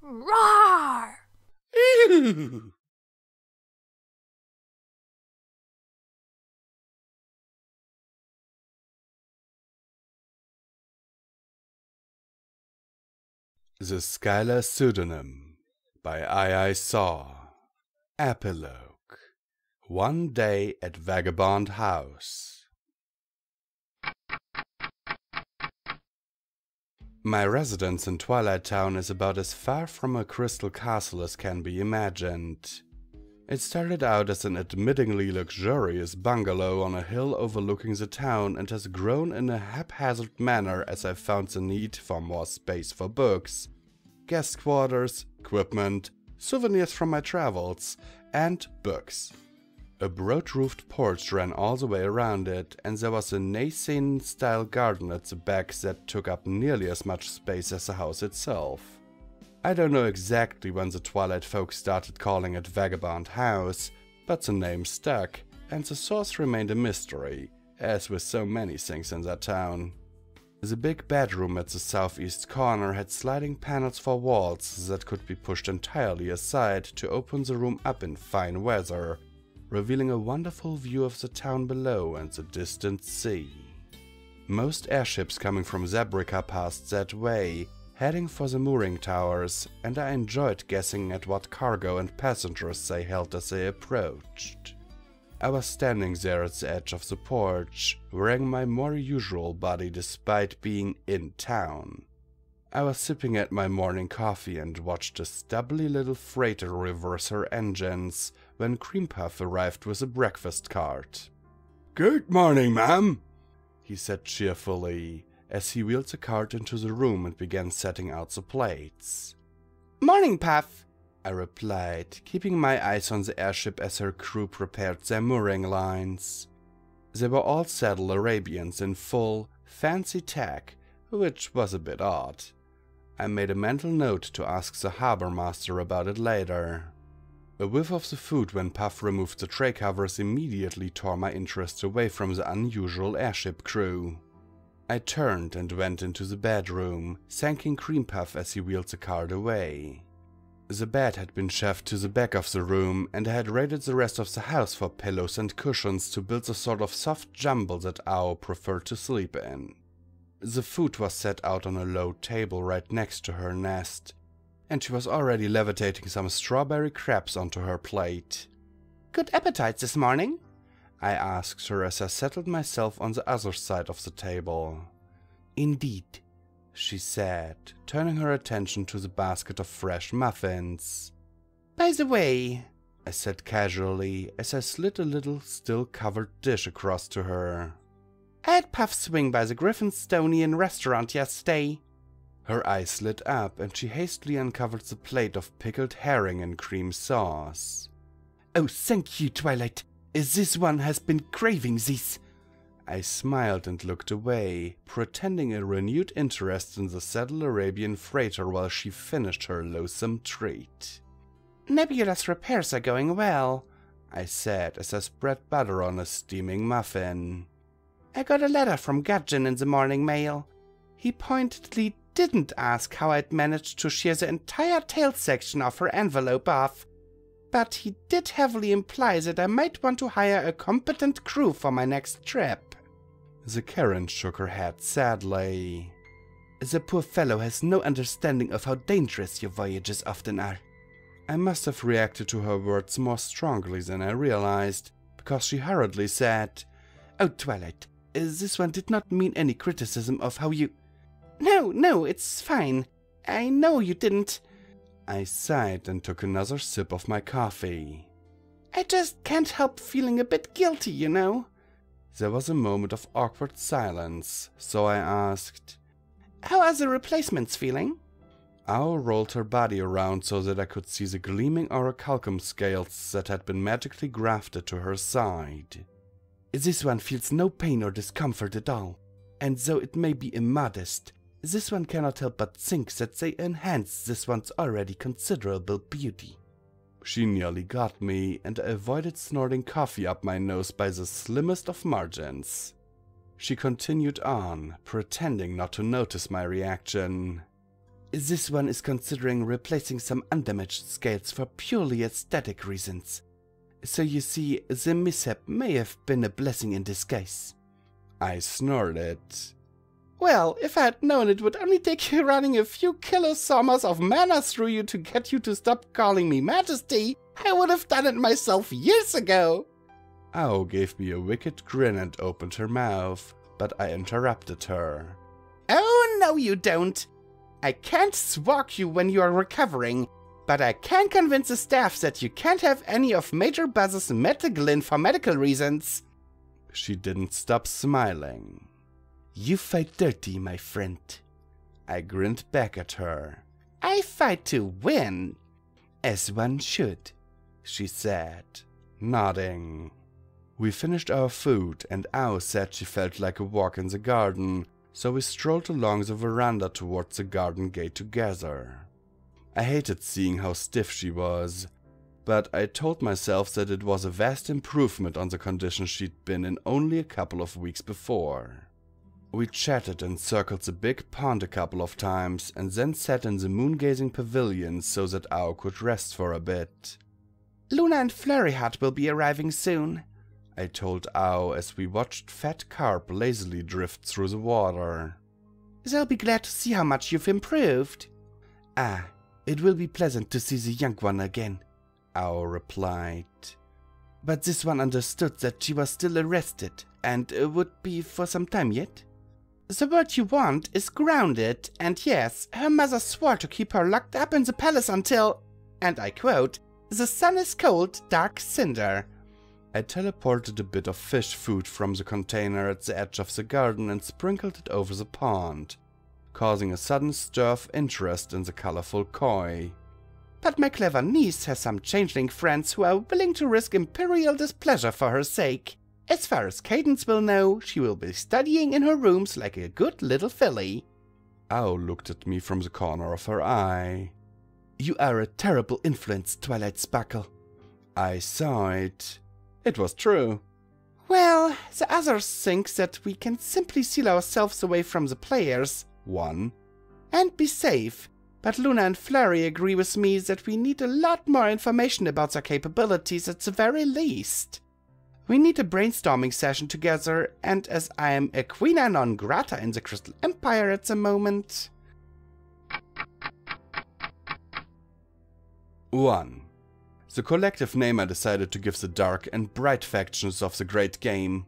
Roar! Ew. The Skyla Pseudonym by iisaw. Epilogue. One day at Vagabond House. My residence in Twilight Town is about as far from a crystal castle as can be imagined. It started out as an admittingly luxurious bungalow on a hill overlooking the town and has grown in a haphazard manner as I found the need for more space for books, guest quarters, equipment, souvenirs from my travels, and books. A broad-roofed porch ran all the way around it, and there was a Nassau-style garden at the back that took up nearly as much space as the house itself. I don't know exactly when the Twilight folk started calling it Vagabond House, but the name stuck, and the source remained a mystery, as with so many things in that town. The big bedroom at the southeast corner had sliding panels for walls that could be pushed entirely aside to open the room up in fine weather, revealing a wonderful view of the town below and the distant sea. Most airships coming from Zebrica passed that way, heading for the mooring towers, and I enjoyed guessing at what cargo and passengers they held as they approached. I was standing there at the edge of the porch, wearing my more usual body despite being in town. I was sipping at my morning coffee and watched the stubbly little freighter reverse her engines when Cream Puff arrived with a breakfast cart. "Good morning, ma'am," he said cheerfully, as he wheeled the cart into the room and began setting out the plates. "Morning, Puff," I replied, keeping my eyes on the airship as her crew prepared their mooring lines. They were all saddle Arabians in full, fancy tech, which was a bit odd. I made a mental note to ask the harbor master about it later. A whiff of the food when Puff removed the tray covers immediately tore my interest away from the unusual airship crew. I turned and went into the bedroom, thanking Cream Puff as he wheeled the cart away. The bed had been shoved to the back of the room, and I had raided the rest of the house for pillows and cushions to build the sort of soft jumble that Ao preferred to sleep in. The food was set out on a low table right next to her nest, and she was already levitating some strawberry crabs onto her plate. "Good appetite this morning?" I asked her as I settled myself on the other side of the table. "Indeed," she said, turning her attention to the basket of fresh muffins. "By the way," I said casually as I slid a little still-covered dish across to her, "I had Puff swing by the Griffinstonian restaurant yesterday." Her eyes lit up and she hastily uncovered the plate of pickled herring and cream sauce. "Oh, thank you, Twilight. This one has been craving this." I smiled and looked away, pretending a renewed interest in the saddle Arabian freighter while she finished her loathsome treat. "Nebula's repairs are going well," I said as I spread butter on a steaming muffin. "I got a letter from Gudgeon in the morning mail. He pointedly didn't ask how I'd managed to shear the entire tail section of her envelope off, but he did heavily imply that I might want to hire a competent crew for my next trip." The Karen shook her head sadly. "The poor fellow has no understanding of how dangerous your voyages often are." I must have reacted to her words more strongly than I realized, because she hurriedly said, "Oh, Twilight, this one did not mean any criticism of how you—" No, it's fine. I know you didn't." I sighed and took another sip of my coffee. "I just can't help feeling a bit guilty, you know." There was a moment of awkward silence, so I asked, "How are the replacements feeling?" Ao rolled her body around so that I could see the gleaming orichalcum scales that had been magically grafted to her side. "This one feels no pain or discomfort at all, and though it may be immodest, this one cannot help but think that they enhance this one's already considerable beauty." She nearly got me, and I avoided snorting coffee up my nose by the slimmest of margins. She continued on, pretending not to notice my reaction. This one is considering replacing some undamaged scales for purely aesthetic reasons. So you see, the mishap may have been a blessing in disguise. I snorted. Well, if I had known it would only take you running a few kilosomas of mana through you to get you to stop calling me Majesty, I would have done it myself years ago. Ao gave me a wicked grin and opened her mouth, but I interrupted her. Oh, no you don't. I can't swag you when you are recovering, but I can convince the staff that you can't have any of Major Buzz's metaglin for medical reasons. She didn't stop smiling. You fight dirty, my friend. I grinned back at her. I fight to win. As one should, she said, nodding. We finished our food and Ao said she felt like a walk in the garden, so we strolled along the veranda towards the garden gate together. I hated seeing how stiff she was, but I told myself that it was a vast improvement on the condition she'd been in only a couple of weeks before. We chatted and circled the big pond a couple of times and then sat in the moon-gazing pavilion so that Ao could rest for a bit. Luna and Flurry Hat will be arriving soon, I told Ao as we watched fat carp lazily drift through the water. They'll be glad to see how much you've improved. Ah, it will be pleasant to see the young one again, Ao replied. But this one understood that she was still arrested and would be for some time yet. The word you want is grounded, and yes, her mother swore to keep her locked up in the palace until, and I quote, the sun is cold, dark cinder. I teleported a bit of fish food from the container at the edge of the garden and sprinkled it over the pond, causing a sudden stir of interest in the colorful koi. But my clever niece has some changeling friends who are willing to risk imperial displeasure for her sake. As far as Cadence will know, she will be studying in her rooms like a good little filly. Ao looked at me from the corner of her eye. You are a terrible influence, Twilight Sparkle. I sighed. It was true. Well, the others think that we can simply seal ourselves away from the players, and be safe. But Luna and Flurry agree with me that we need a lot more information about their capabilities at the very least. We need a brainstorming session together, and as I am a quina non grata in the Crystal Empire at the moment... 1. The collective name I decided to give the dark and bright factions of the Great Game.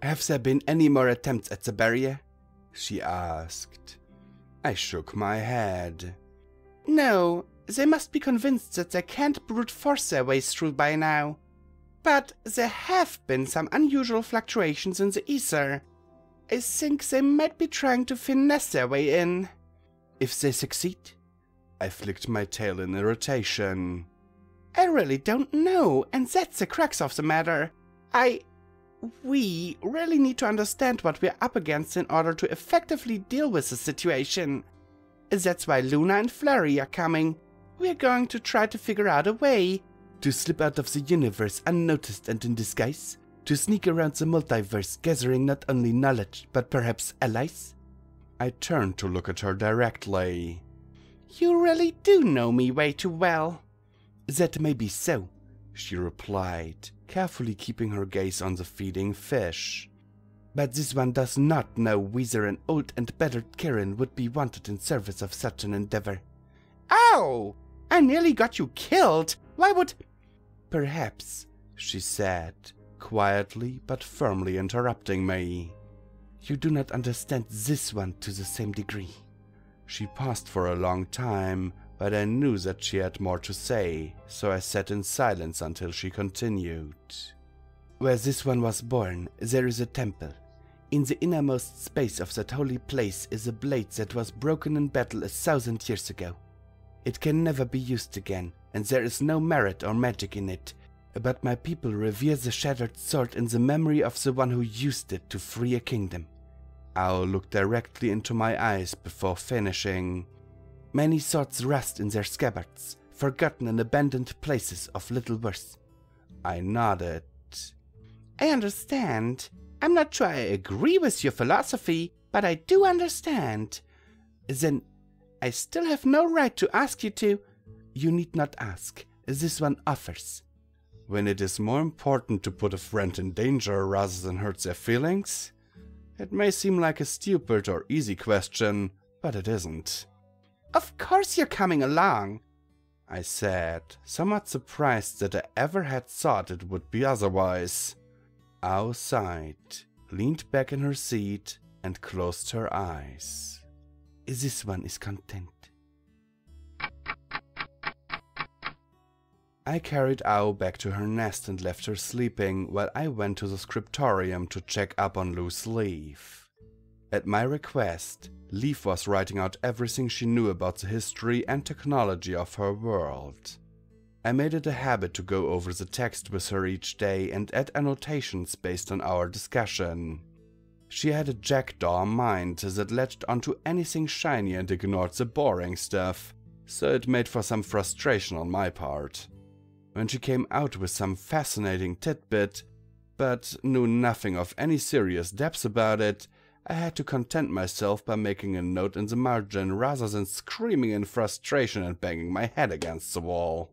Have there been any more attempts at the barrier? She asked. I shook my head. No. They must be convinced that they can't brute force their way through by now. But there have been some unusual fluctuations in the ether. I think they might be trying to finesse their way in. If they succeed? I flicked my tail in irritation. I really don't know, and that's the crux of the matter. We really need to understand what we're up against in order to effectively deal with the situation. That's why Luna and Flurry are coming. We're going to try to figure out a way to slip out of the universe unnoticed and in disguise, to sneak around the multiverse gathering not only knowledge but perhaps allies. I turned to look at her directly. You really do know me way too well. That may be so, she replied, carefully keeping her gaze on the feeding fish. But this one does not know whether an old and battered Kirin would be wanted in service of such an endeavor. Ow! I nearly got you killed! Why would... Perhaps, she said, quietly but firmly interrupting me. You do not understand this one to the same degree. She paused for a long time, but I knew that she had more to say, so I sat in silence until she continued. Where this one was born, there is a temple. In the innermost space of that holy place is a blade that was broken in battle 1,000 years ago. It can never be used again, and there is no merit or magic in it, but my people revere the shattered sword in the memory of the one who used it to free a kingdom. Ao looked directly into my eyes before finishing. Many swords rust in their scabbards, forgotten in abandoned places of little worth. I nodded. I understand. I'm not sure I agree with your philosophy, but I do understand. Then I still have no right to ask you to. You need not ask. This one offers. When it is more important to put a friend in danger rather than hurt their feelings? It may seem like a stupid or easy question, but it isn't. Of course you're coming along, I said, somewhat surprised that I ever had thought it would be otherwise. Ow sighed, leaned back in her seat, and closed her eyes. This one is content. I carried Ow back to her nest and left her sleeping while I went to the scriptorium to check up on loose Leaf. At my request, Leaf was writing out everything she knew about the history and technology of her world. I made it a habit to go over the text with her each day and add annotations based on our discussion. She had a jackdaw mind that latched onto anything shiny and ignored the boring stuff, so it made for some frustration on my part. When she came out with some fascinating tidbit, but knew nothing of any serious depth about it, I had to content myself by making a note in the margin rather than screaming in frustration and banging my head against the wall.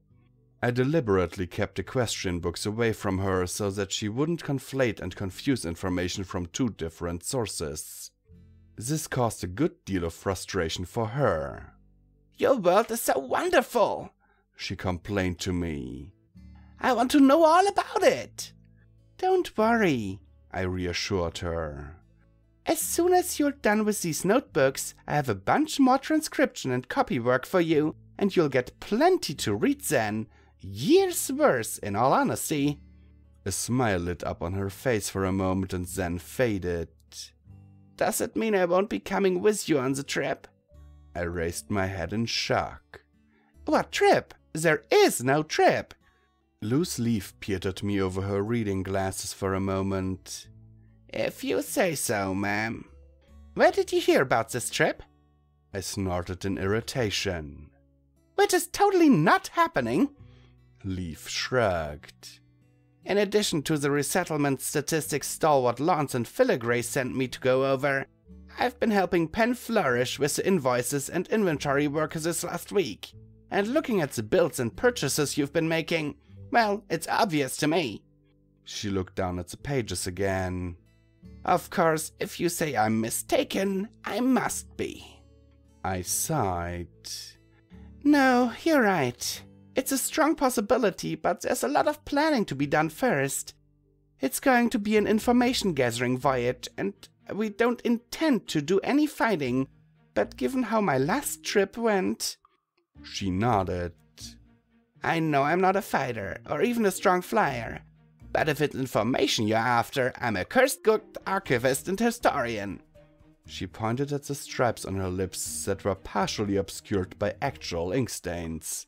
I deliberately kept the question books away from her so that she wouldn't conflate and confuse information from two different sources. This caused a good deal of frustration for her. "Your world is so wonderful," she complained to me. "I want to know all about it." "Don't worry," I reassured her. "As soon as you're done with these notebooks, I have a bunch more transcription and copy work for you, and you'll get plenty to read then. Years worth, in all honesty." A smile lit up on her face for a moment and then faded. "Does it mean I won't be coming with you on the trip?" I raised my head in shock. "What trip? There is no trip." Loose Leaf peered at me over her reading glasses for a moment. "If you say so, ma'am." "Where did you hear about this trip?" I snorted in irritation. "Which is totally not happening." Leaf shrugged. "In addition to the resettlement statistics stalwart Lance and Filigree sent me to go over, I've been helping Penn Flourish with the invoices and inventory work this last week. And looking at the bills and purchases you've been making, well, it's obvious to me." She looked down at the pages again. "Of course, if you say I'm mistaken, I must be." I sighed. "No, you're right. It's a strong possibility, but there's a lot of planning to be done first. It's going to be an information gathering voyage, and we don't intend to do any fighting, but given how my last trip went..." She nodded. "I know I'm not a fighter, or even a strong flyer, but if it's information you're after, I'm a cursed good archivist and historian." She pointed at the stripes on her lips that were partially obscured by actual ink stains.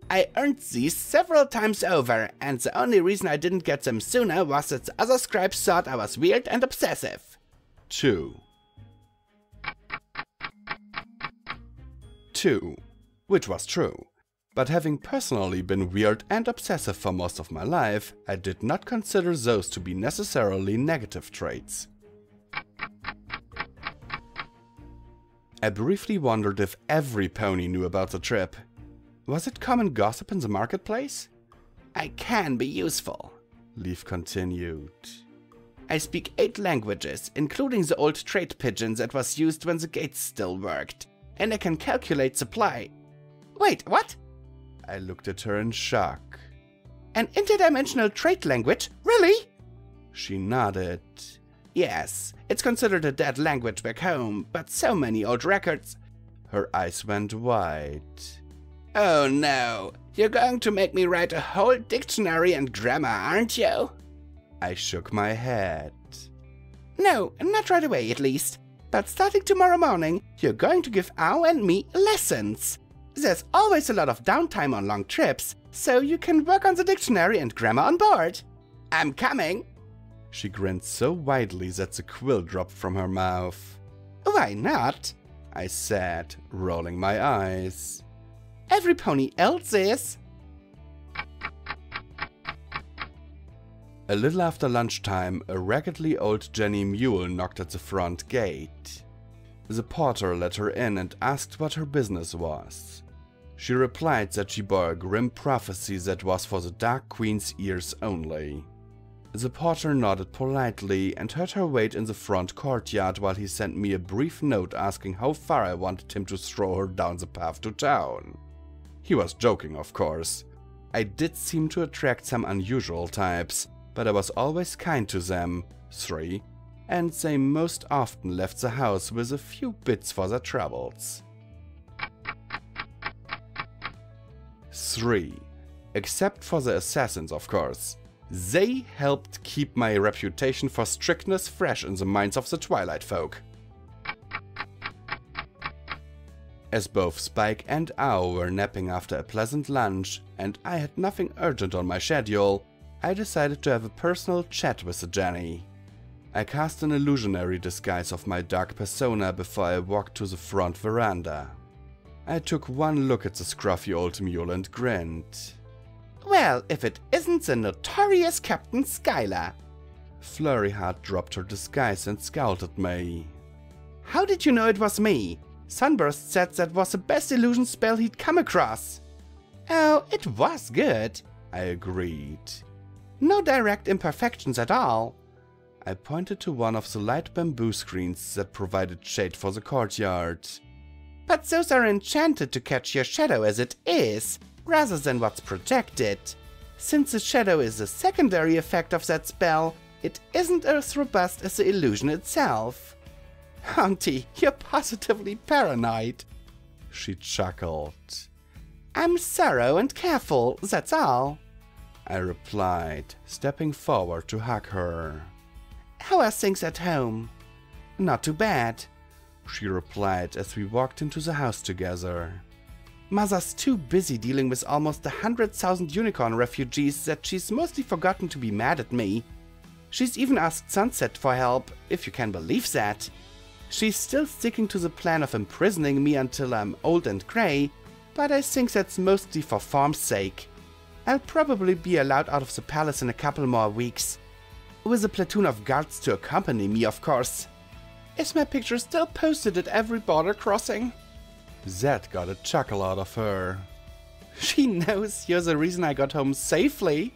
"I earned these several times over, and the only reason I didn't get them sooner was that the other scribes thought I was weird and obsessive." 2. Which was true. But having personally been weird and obsessive for most of my life, I did not consider those to be necessarily negative traits. I briefly wondered if every pony knew about the trip. Was it common gossip in the marketplace? "I can be useful," Leaf continued. "I speak 8 languages, including the old trade pidgin that was used when the gates still worked, and I can calculate supply." "Wait, what?" I looked at her in shock. "An interdimensional trade language? Really?" She nodded. "Yes, it's considered a dead language back home, but so many old records..." Her eyes went wide. "Oh no, you're going to make me write a whole dictionary and grammar, aren't you?" I shook my head. "No, not right away at least. But starting tomorrow morning, you're going to give Ow and me lessons. There's always a lot of downtime on long trips, so you can work on the dictionary and grammar on board. I'm coming." She grinned so widely that the quill dropped from her mouth. "Why not?" I said, rolling my eyes. "Every pony else is." A little after lunchtime, a raggedly old Jenny mule knocked at the front gate. The porter let her in and asked what her business was. She replied that she bore a grim prophecy that was for the Dark Queen's ears only. The porter nodded politely and heard her wait in the front courtyard while he sent me a brief note asking how far I wanted him to throw her down the path to town. He was joking, of course. I did seem to attract some unusual types, but I was always kind to them, 3, and they most often left the house with a few bits for their troubles. 3. Except for the assassins, of course. They helped keep my reputation for strictness fresh in the minds of the Twilight folk. As both Spike and Ow were napping after a pleasant lunch, and I had nothing urgent on my schedule, I decided to have a personal chat with the Jenny. I cast an illusionary disguise of my dark persona before I walked to the front veranda. I took one look at the scruffy old mule and grinned. Well, if it isn't the notorious Captain Skyla. Flurryheart dropped her disguise and scowled at me. How did you know it was me? Sunburst said that was the best illusion spell he'd come across. Oh, it was good, I agreed. No direct imperfections at all. I pointed to one of the light bamboo screens that provided shade for the courtyard. But those are enchanted to catch your shadow as it is, rather than what's projected. Since the shadow is a secondary effect of that spell, it isn't as robust as the illusion itself. Auntie, you're positively paranoid. She chuckled. I'm thorough and careful, that's all. I replied, stepping forward to hug her. How are things at home? Not too bad, she replied as we walked into the house together. Mother's too busy dealing with almost 100,000 unicorn refugees that she's mostly forgotten to be mad at me. She's even asked Sunset for help, if you can believe that. She's still sticking to the plan of imprisoning me until I'm old and grey, but I think that's mostly for form's sake. I'll probably be allowed out of the palace in a couple more weeks. With a platoon of guards to accompany me, of course. Is my picture still posted at every border crossing? Zed got a chuckle out of her. She knows you're the reason I got home safely.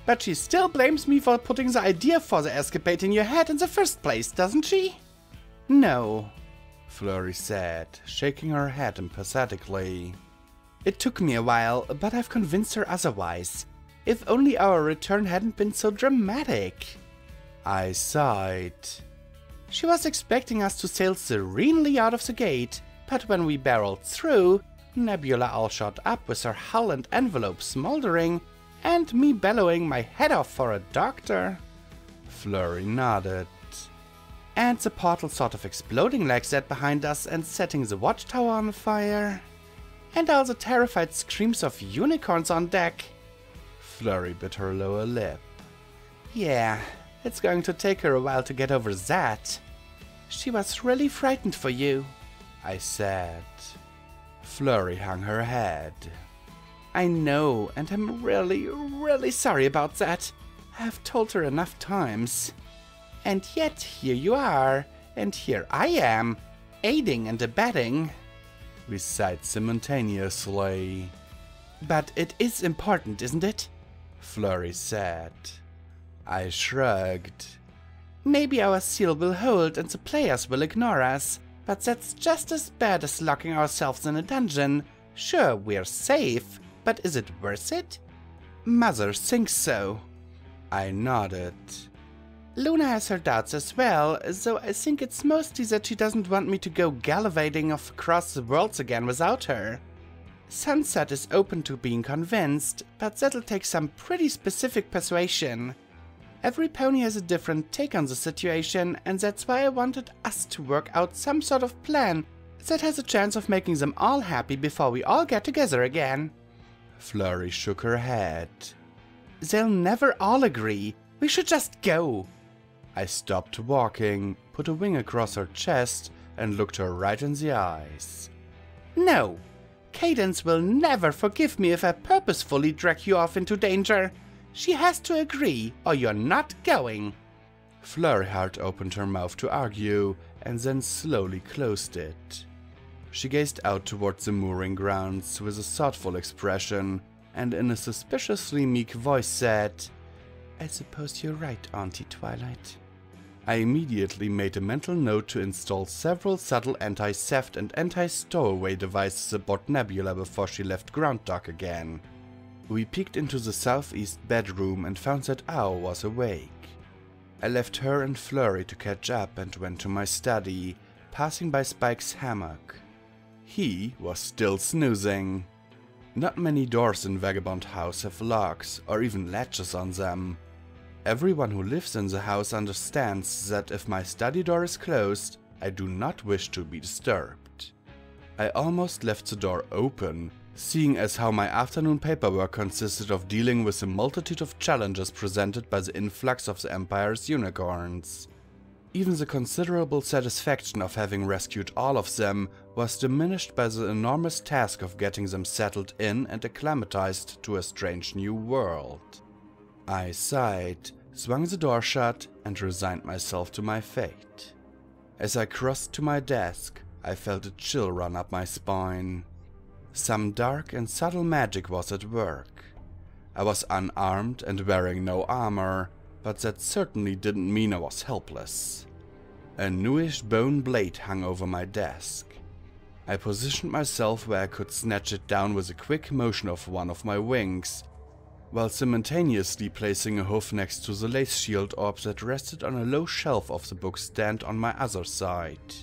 But she still blames me for putting the idea for the escapade in your head in the first place, doesn't she? No, Flurry said, shaking her head emphatically. It took me a while, but I've convinced her otherwise. If only our return hadn't been so dramatic. I sighed. She was expecting us to sail serenely out of the gate, but when we barreled through, Nebula all shot up with her hull and envelope smoldering, and me bellowing my head off for a doctor. Flurry nodded. And the portal sort of exploding like that behind us and setting the watchtower on fire. And all the terrified screams of unicorns on deck. Flurry bit her lower lip. Yeah, it's going to take her a while to get over that. She was really frightened for you, I said. Flurry hung her head. I know, and I'm really sorry about that. I've told her enough times. And yet here you are, and here I am, aiding and abetting. We sighed simultaneously. But it is important, isn't it? Flurry said. I shrugged. Maybe our seal will hold and the players will ignore us, but that's just as bad as locking ourselves in a dungeon. Sure, we're safe, but is it worth it? Mother thinks so. I nodded. Luna has her doubts as well, so I think it's mostly that she doesn't want me to go gallivanting across the worlds again without her. Sunset is open to being convinced, but that'll take some pretty specific persuasion. Every pony has a different take on the situation, and that's why I wanted us to work out some sort of plan that has a chance of making them all happy before we all get together again. Flurry shook her head. They'll never all agree. We should just go. I stopped walking, put a wing across her chest, and looked her right in the eyes. No. Cadence will never forgive me if I purposefully drag you off into danger. She has to agree, or you're not going. Flurryheart opened her mouth to argue, and then slowly closed it. She gazed out towards the mooring grounds with a thoughtful expression, and in a suspiciously meek voice said, "I suppose you're right, Auntie Twilight." I immediately made a mental note to install several subtle anti-theft and anti-stowaway devices aboard Nebula before she left ground dock again. We peeked into the southeast bedroom and found that Ow was awake. I left her and Flurry to catch up and went to my study, passing by Spike's hammock. He was still snoozing. Not many doors in Vagabond House have locks or even latches on them. Everyone who lives in the house understands that if my study door is closed, I do not wish to be disturbed. I almost left the door open, seeing as how my afternoon paperwork consisted of dealing with the multitude of challenges presented by the influx of the Empire's unicorns. Even the considerable satisfaction of having rescued all of them was diminished by the enormous task of getting them settled in and acclimatized to a strange new world. I sighed, swung the door shut, and resigned myself to my fate. As I crossed to my desk, I felt a chill run up my spine. Some dark and subtle magic was at work. I was unarmed and wearing no armor, but that certainly didn't mean I was helpless. A newish bone blade hung over my desk. I positioned myself where I could snatch it down with a quick motion of one of my wings, while simultaneously placing a hoof next to the lace shield orb that rested on a low shelf of the bookstand on my other side.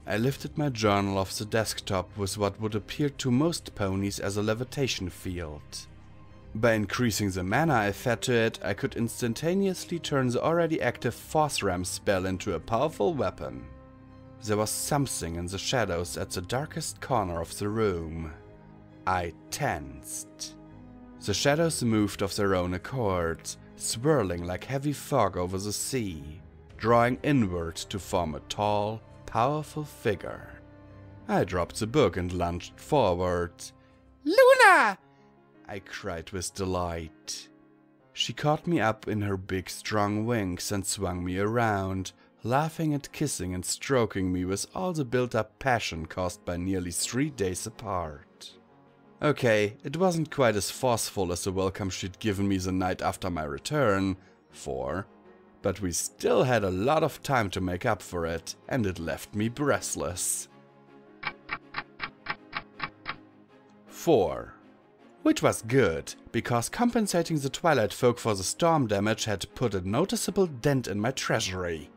I lifted my journal off the desktop with what would appear to most ponies as a levitation field. By increasing the mana I fed to it, I could instantaneously turn the already active Force Ram spell into a powerful weapon. There was something in the shadows at the darkest corner of the room. I tensed. The shadows moved of their own accord, swirling like heavy fog over the sea, drawing inward to form a tall, powerful figure. I dropped the book and lunged forward. "Luna!" I cried with delight. She caught me up in her big strong wings and swung me around, laughing and kissing and stroking me with all the built-up passion caused by nearly 3 days apart. Okay, it wasn't quite as forceful as the welcome she'd given me the night after my return, but we still had a lot of time to make up for it, and it left me breathless. 4. Which was good, because compensating the Twilight folk for the storm damage had put a noticeable dent in my treasury.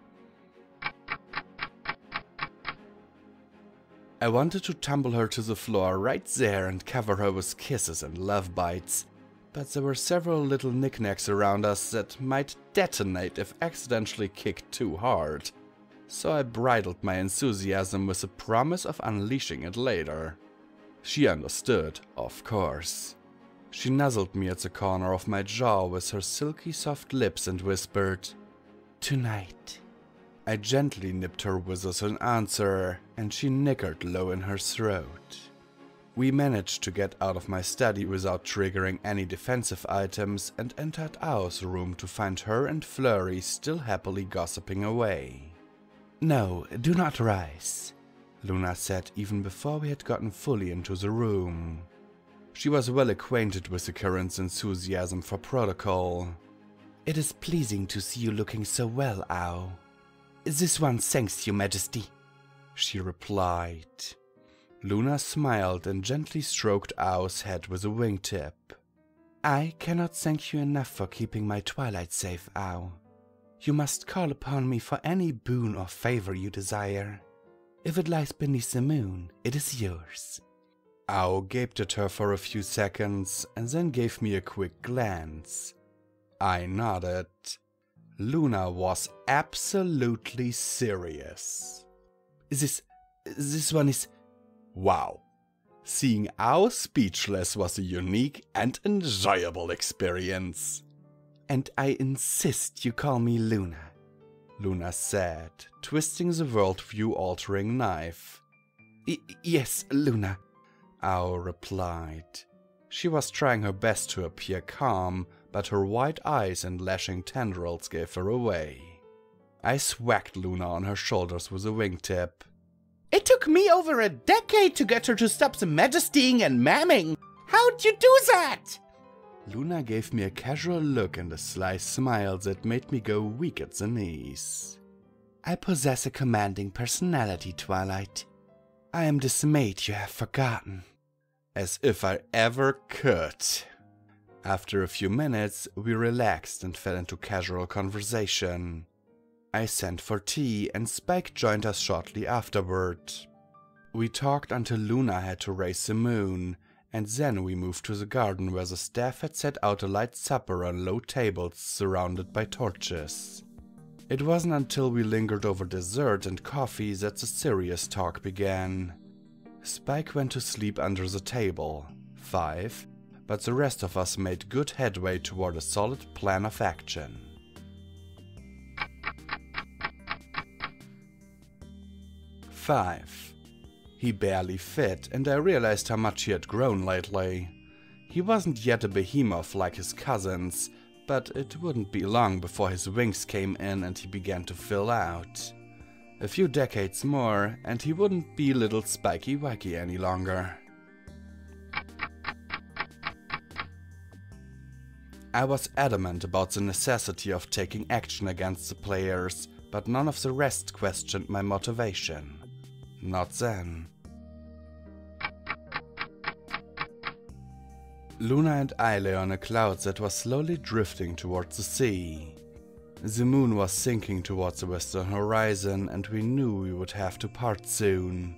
I wanted to tumble her to the floor right there and cover her with kisses and love bites, but there were several little knickknacks around us that might detonate if accidentally kicked too hard, so I bridled my enthusiasm with the promise of unleashing it later. She understood, of course. She nuzzled me at the corner of my jaw with her silky soft lips and whispered, "Tonight." I gently nipped her withers in answer, and she nickered low in her throat. We managed to get out of my study without triggering any defensive items and entered Ow's room to find her and Flurry still happily gossiping away. "No, do not rise," Luna said even before we had gotten fully into the room. She was well acquainted with the current's enthusiasm for protocol. "It is pleasing to see you looking so well, Ow." "This one thanks you, Majesty," she replied. Luna smiled and gently stroked Ow's head with a wingtip. "I cannot thank you enough for keeping my Twilight safe, Ow. You must call upon me for any boon or favor you desire. If it lies beneath the moon, it is yours." Ow gaped at her for a few seconds and then gave me a quick glance. I nodded. Luna was absolutely serious. This one is... Wow. Seeing Ow speechless was a unique and enjoyable experience. "And I insist you call me Luna," Luna said, twisting the worldview-altering knife. Yes, Luna," Ow replied. She was trying her best to appear calm, but her wide eyes and lashing tendrils gave her away. I swacked Luna on her shoulders with a wingtip. It took me over a decade to get her to stop the majestying and mamming. How'd you do that? Luna gave me a casual look and a sly smile that made me go weak at the knees. I possess a commanding personality, Twilight. I am dismayed you have forgotten. As if I ever could. After a few minutes, we relaxed and fell into casual conversation. I sent for tea and Spike joined us shortly afterward. We talked until Luna had to raise the moon, and then we moved to the garden where the staff had set out a light supper on low tables surrounded by torches. It wasn't until we lingered over dessert and coffee that the serious talk began. Spike went to sleep under the table, 5, but the rest of us made good headway toward a solid plan of action. Five. He barely fit, and I realized how much he had grown lately. He wasn't yet a behemoth like his cousins, but it wouldn't be long before his wings came in and he began to fill out. A few decades more, and he wouldn't be little Spiky Wacky any longer. I was adamant about the necessity of taking action against the players, but none of the rest questioned my motivation. Not then. Luna and I lay on a cloud that was slowly drifting towards the sea. The moon was sinking towards the western horizon, and we knew we would have to part soon.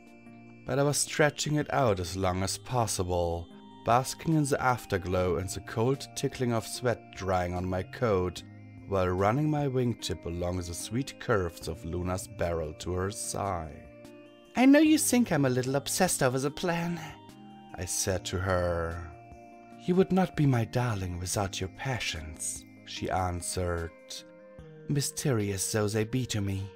But I was stretching it out as long as possible, basking in the afterglow and the cold tickling of sweat drying on my coat, while running my wingtip along the sweet curves of Luna's barrel to her side. I know you think I'm a little obsessed over the plan, I said to her. You would not be my darling without your passions, she answered, mysterious though they be to me.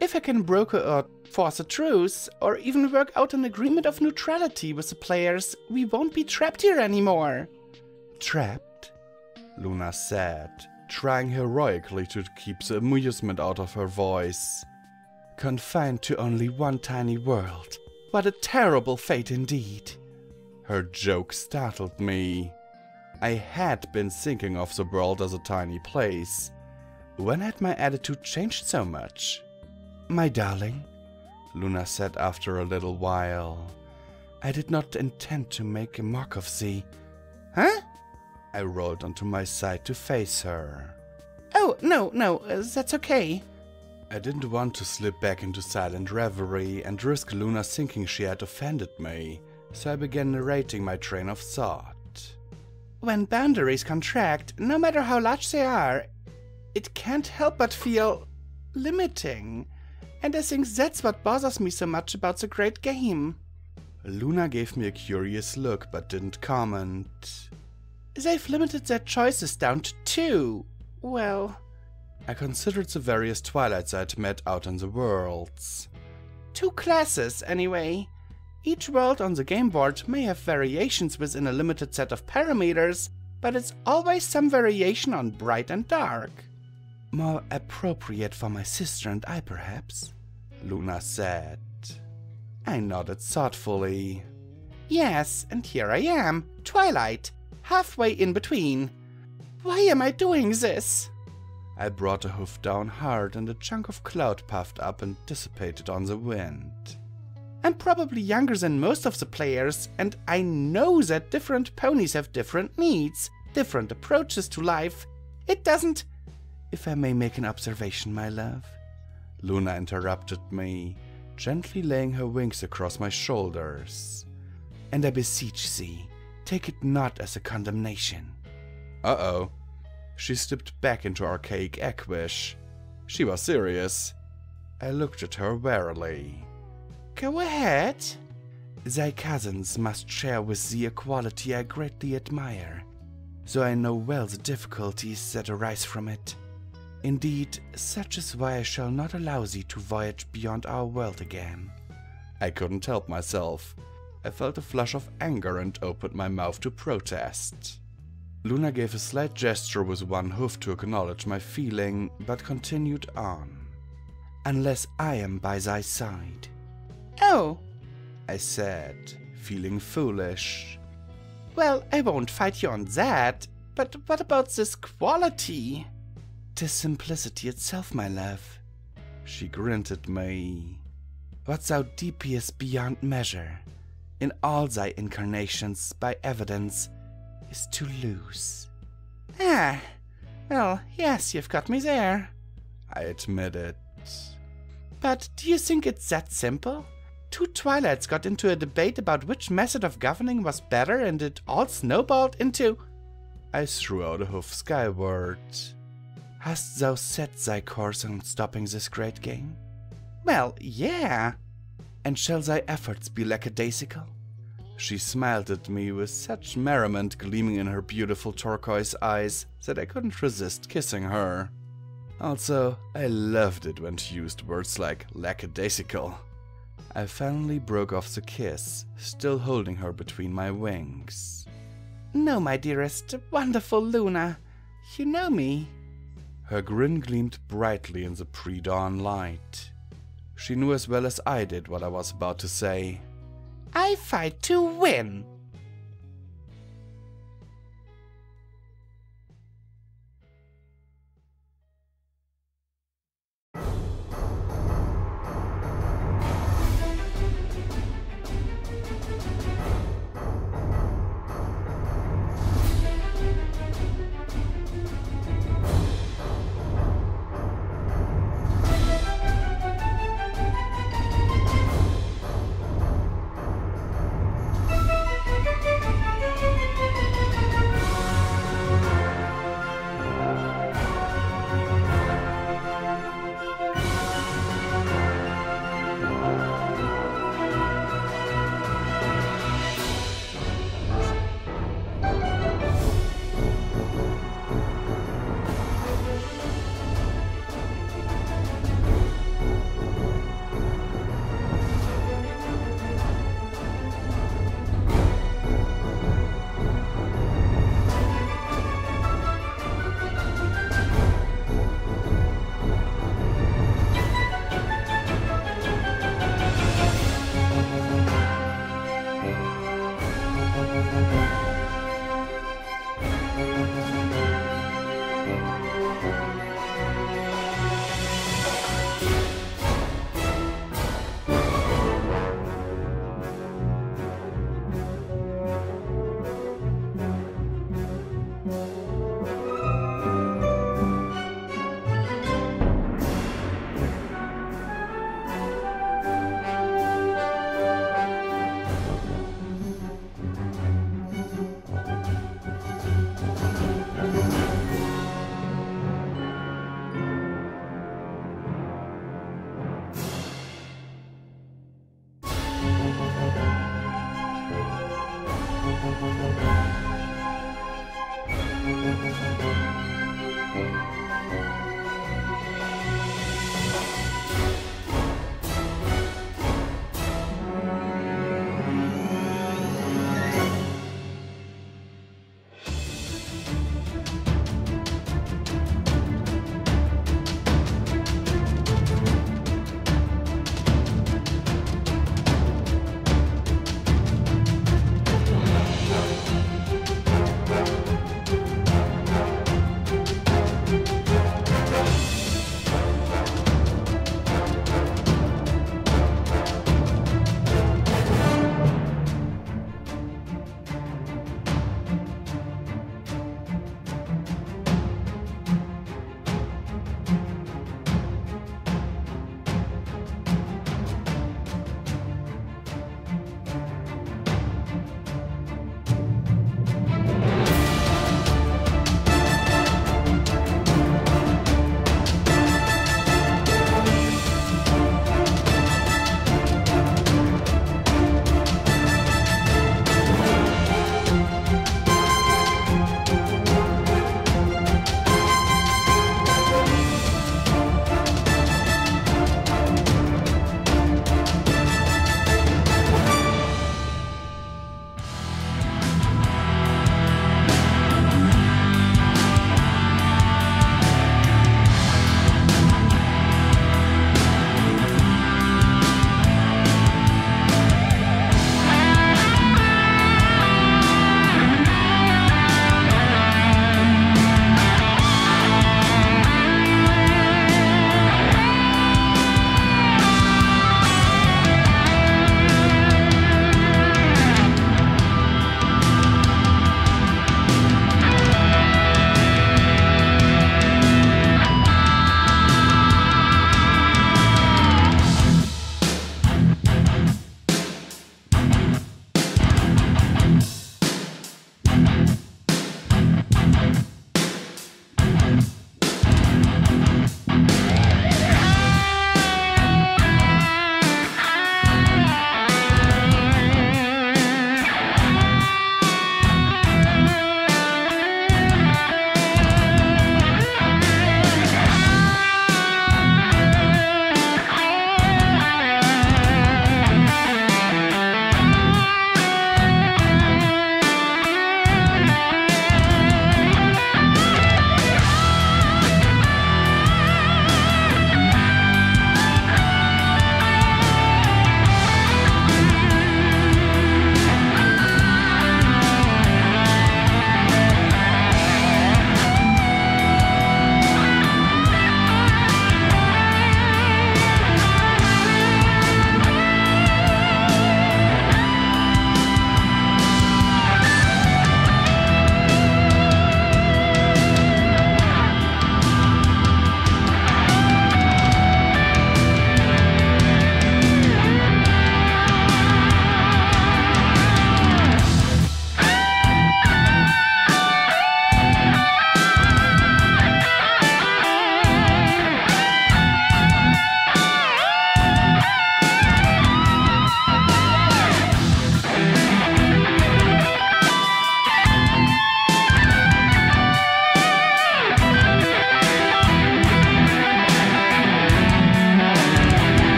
If I can broker or force a truce, or even work out an agreement of neutrality with the players, we won't be trapped here anymore. Trapped? Luna said, trying heroically to keep the amusement out of her voice. Confined to only one tiny world. What a terrible fate indeed. Her joke startled me. I had been thinking of the world as a tiny place. When had my attitude changed so much? My darling, Luna said after a little while, I did not intend to make a mock of thee. Huh? I rolled onto my side to face her. Oh, no, that's okay. I didn't want to slip back into silent reverie and risk Luna thinking she had offended me, so I began narrating my train of thought. When boundaries contract, no matter how large they are, it can't help but feel limiting. And I think that's what bothers me so much about the great game. Luna gave me a curious look but didn't comment. They've limited their choices down to 2. Well, I considered the various Twilights I'd met out in the worlds. 2 classes, anyway. Each world on the game board may have variations within a limited set of parameters, but it's always some variation on bright and dark. More appropriate for my sister and I, perhaps, Luna said. I nodded thoughtfully. Yes, and here I am, Twilight, halfway in between. Why am I doing this? I brought a hoof down hard and a chunk of cloud puffed up and dissipated on the wind. I'm probably younger than most of the players, and I know that different ponies have different needs, different approaches to life. It doesn't... If I may make an observation, my love. Luna interrupted me, gently laying her wings across my shoulders. And I beseech thee, take it not as a condemnation. Uh-oh. She slipped back into archaic equish. She was serious. I looked at her warily. Go ahead. Thy cousins must share with thee a quality I greatly admire, though I know well the difficulties that arise from it. Indeed, such is why I shall not allow thee to voyage beyond our world again. I couldn't help myself. I felt a flush of anger and opened my mouth to protest. Luna gave a slight gesture with one hoof to acknowledge my feeling, but continued on. unless I am by thy side. Oh, I said, feeling foolish. Well, I won't fight you on that, but what about this quality? 'Tis simplicity itself, my love. She grinned at me. What thou deepiest beyond measure, in all thy incarnations by evidence, is to lose. Ah, well, yes, you've got me there, I admitted. But do you think it's that simple? 2 Twilights got into a debate about which method of governing was better, and it all snowballed into... I threw out a hoof skyward. Hast thou set thy course on stopping this great game? Well, yeah. And shall thy efforts be lackadaisical? She smiled at me with such merriment gleaming in her beautiful turquoise eyes that I couldn't resist kissing her. Also, I loved it when she used words like lackadaisical. I finally broke off the kiss, still holding her between my wings. No, my dearest, wonderful Luna. You know me. Her grin gleamed brightly in the pre-dawn light. She knew as well as I did what I was about to say. I fight to win!